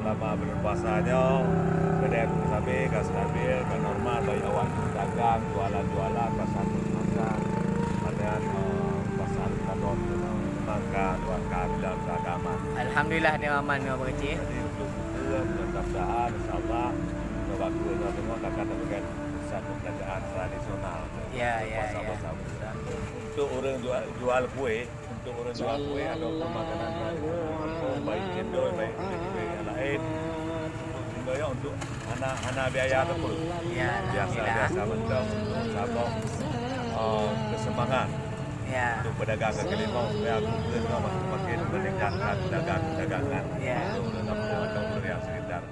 selama bulan puasanya kedai aku stabil, kan stabil, kan normal bagi awak dagang, jualan-jualan, pasar makan, dan pasar kadon makan, makan dan agama. Alhamdulillah dia aman ni Abang Kecil. Jadi untuk kita mudah-mudahan insya-Allah waktu itu semua akan dapatkan pusat perbelanjaan tradisional. Ya. Untuk orang jual kuih, ada makanan baik cendol, baik kuih yang lain. Sebenarnya untuk anak biaya tu pun biasa mendang untuk sabuk kesemangat untuk berdagang kaki lima supaya aku makin meningkatkan dagangan untuk orang yang sekitar.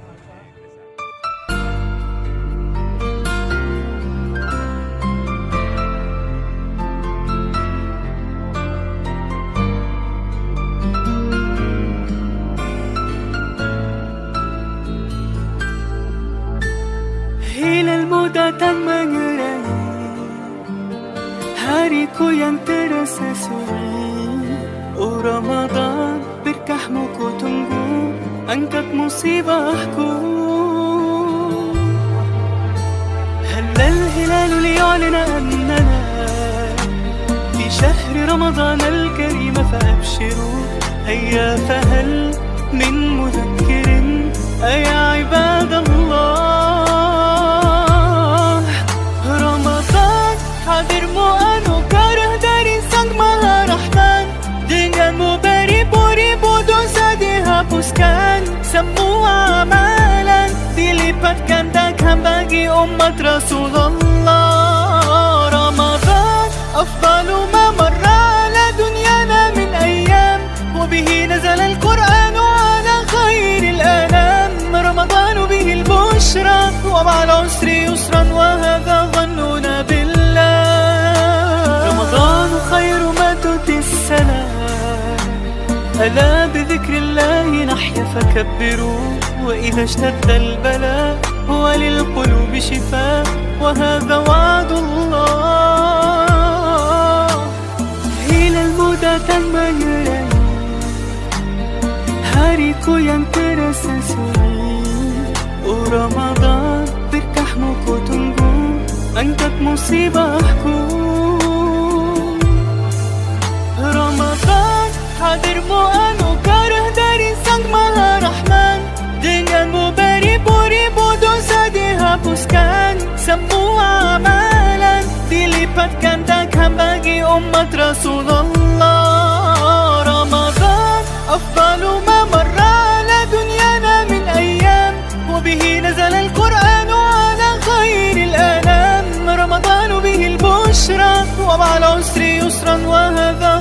Hilal datang mengerangi hariku yang terasa sunyi. Oh Ramadan, berkahmu ku tunggu, angkat musibahku. هلا الهلال ليعلن أننا في شهر رمضان الكريم فأبشروا. هيا فهل من مذكر أيا عباد Allah. Ramadan hadirmu anugerah dari Sang Maha Rahman. Denganmu beribu-ribu dosa dihapuskan, semua amalan dilipat gandakan bagi umat Rasulullah. Ramadan afdalu ma marra ala dunyana min ayyam, wa bihi nazala al-Quran ala khairil anam. رمضان به البشرى ومع العسر يسرا وهذا ظننا بالله. رمضان خير ما تؤتي السلام، ألا بذكر الله نحيا فكبروا. وإذا اشتد البلاء هو للقلوب شفاء وهذا وعد الله. إلى المدى تم يراني hariku yang terasa sunyi. Oh Ramadan, berkahmu ku tunggu, angkat musibahku. Ramadan hadirmu anugerah dari Sang Maha Rahman. Denganmu beribu-ribu dosa dihapuskan, semua amalan dilipat gandakan bagi umat Rasulullah. Ramadan afdalu ma marra ala dunyana min ayyam, wa bihi nazala al-Quran ala khairil anam. رمضان به البشرى ومع العسر يسرا وهذا